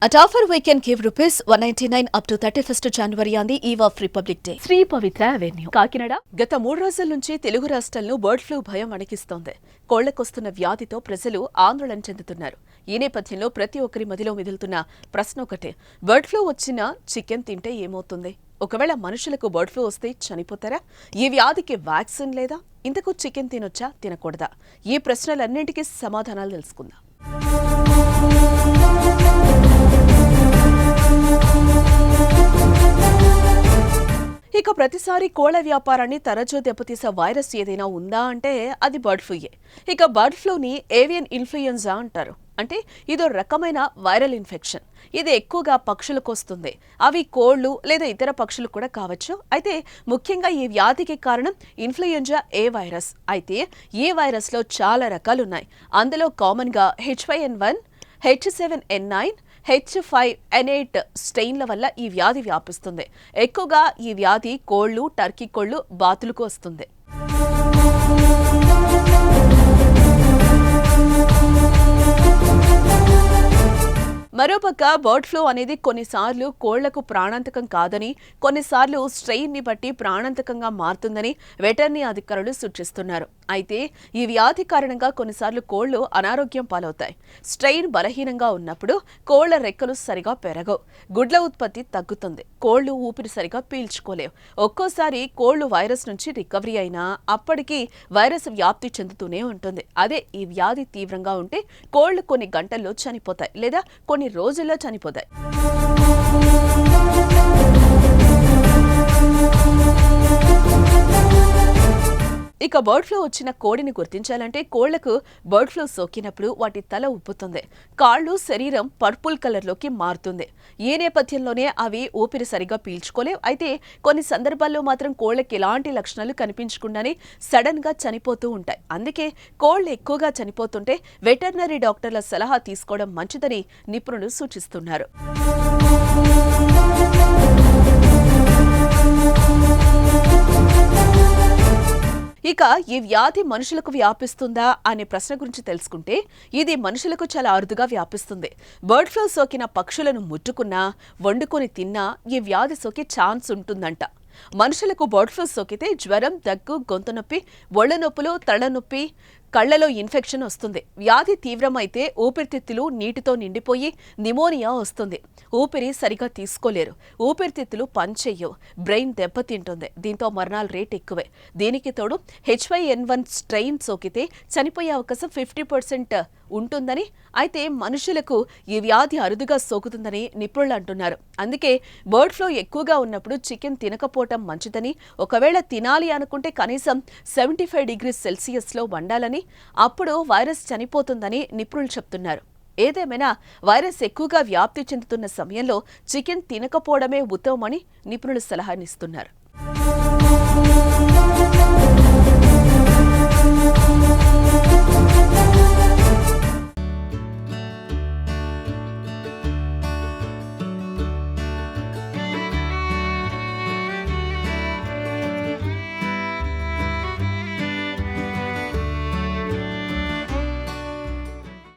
At offer we can give ₹199 up to 31st January on the eve of Republic Day. Shri Pavitra avenue Kakinada. గత 3 రోజుల నుంచి తెలుగు రాష్ట్రాలను bird flu భయం అణికిస్తోంది. కోళ్లకొస్తున్న వ్యాధితో ప్రజలు ఆందోళన చెందుతున్నారు. ఈ నేపథ్యంలో ప్రతి ఒక్కరి మదిలో మిదులుతున్న ప్రశ్న ఒకటే, బర్డ్ ఫ్లూ వచ్చినా చికెన్ తింటే ఏమవుతుంది? ఒకవేళ మనుషులకు బర్డ్ ఫ్లూ వస్తే చనిపోతారా? ఈ వ్యాధికి వ్యాక్సిన్ లేదా? ఇంతకు చికెన్ తినొచ్చా తినకూడదా? ఈ ప్రశ్నలన్నింటికీ సమాధానాలు తెలుసుకుందాం. ఇక ప్రతిసారి కోళ్ల వ్యాపారాన్ని తరచూ దెబ్బతీసే వైరస్ ఏదైనా ఉందా అంటే అది బర్డ్ ఫ్లూయే. ఇక బర్డ్ ఫ్లూని ఏవియన్ ఇన్ఫ్లుయెంజా అంటారు. అంటే ఇదో రకమైన వైరల్ ఇన్ఫెక్షన్. ఇది ఎక్కువగా పక్షులకు వస్తుంది. అవి కోళ్లు లేదా ఇతర పక్షులు కూడా కావచ్చు. అయితే ముఖ్యంగా ఈ వ్యాధికి కారణం ఇన్ఫ్లుయెంజా ఏ వైరస్. అయితే ఈ వైరస్లో చాలా రకాలున్నాయి. అందులో కామన్గా H5N1, H7N9, H5N8 స్ట్రెయిన్ల వల్ల ఈ వ్యాధి వ్యాపిస్తుంది. ఎక్కువగా ఈ వ్యాధి కోళ్లు, టర్కీ కోళ్లు, బాతులకు వస్తుంది. మరోపక్క బర్డ్ ఫ్లూ అనేది కొన్నిసార్లు కోళ్లకు ప్రాణాంతకం కాదని, కొన్నిసార్లు స్ట్రెయిన్ ని బట్టి ప్రాణాంతకంగా మారుతుందని వెటర్నరీ అధికారులు సూచిస్తున్నారు. అయితే ఈ వ్యాధి కారణంగా కొన్నిసార్లు కోళ్లు అనారోగ్యం పాలవుతాయి. స్ట్రెయిన్ బలహీనంగా ఉన్నప్పుడు కోళ్ల రెక్కలు సరిగా పెరగవు, గుడ్ల ఉత్పత్తి తగ్గుతుంది, కోళ్లు ఊపిరి సరిగా పీల్చుకోలేవు. ఒక్కోసారి కోళ్లు వైరస్ నుంచి రికవరీ అయినా అప్పటికీ వైరస్ వ్యాప్తి చెందుతూనే ఉంటుంది. అదే ఈ వ్యాధి తీవ్రంగా ఉంటే కోళ్లు కొన్ని గంటల్లో చనిపోతాయి లేదా కొన్ని రోజుల్లో చనిపోతాయి. ఇక బర్డ్ ఫ్లూ వచ్చిన కోడిని గుర్తించాలంటే కోళ్లకు బర్డ్ ఫ్లూ సోకినప్పుడు వాటి తల ఉబ్బుతుంది, కాళ్లు, శరీరం పర్పుల్ కలర్లోకి మారుతుంది. ఈ నేపథ్యంలోనే అవి ఊపిరి సరిగా పీల్చుకోలేవు. అయితే కొన్ని సందర్భాల్లో మాత్రం కోళ్లకి ఎలాంటి లక్షణాలు కనిపించకుండానే సడన్ గా చనిపోతూ ఉంటాయి. అందుకే కోళ్లు ఎక్కువగా చనిపోతుంటే వెటర్నరీ డాక్టర్ల సలహా తీసుకోవడం మంచిదని నిపుణులు సూచిస్తున్నారు. ఇక ఈ వ్యాధి మనుషులకు వ్యాపిస్తుందా అనే ప్రశ్న గురించి తెలుసుకుంటే ఇది మనుషులకు చాలా అరుదుగా వ్యాపిస్తుంది. బర్డ్ ఫ్లూ సోకిన పక్షులను ముట్టుకున్నా, వండుకొని తిన్నా ఈ వ్యాధి సోకే ఛాన్స్ ఉంటుందంట. మనుషులకు బర్డ్ ఫ్లూ సోకితే జ్వరం, దగ్గు, గొంతు నొప్పి, ఒళ్ళు నొప్పులు, తలనొప్పి, కళ్లలో ఇన్ఫెక్షన్ వస్తుంది. వ్యాధి తీవ్రమైతే ఊపిరితిత్తులు నీటితో నిండిపోయి నిమోనియా వస్తుంది. ఊపిరి సరిగా తీసుకోలేరు, ఊపిరితిత్తులు పనిచేయవు, బ్రెయిన్ దెబ్బతింటుంది. దీంతో మరణాల రేట్ ఎక్కువే. దీనికి తోడు H5N1 స్ట్రెయిన్ సోకితే చనిపోయే అవకాశం 50% ఉంటుందని, అయితే మనుషులకు ఈ వ్యాధి అరుదుగా సోకుతుందని నిపుణులు అంటున్నారు. అందుకే బర్డ్ ఫ్లూ ఎక్కువగా ఉన్నప్పుడు చికెన్ తినకపోవటం మంచిదని, ఒకవేళ తినాలి అనుకుంటే కనీసం 75 degrees Celsiusలో వండాలని, అప్పుడు వైరస్ చనిపోతుందని నిపుణులు చెప్తున్నారు. ఏదేమైనా వైరస్ ఎక్కువగా వ్యాప్తి చెందుతున్న సమయంలో చికెన్ తినకపోవడమే ఉత్తమమని నిపుణులు సలహానిస్తున్నారు.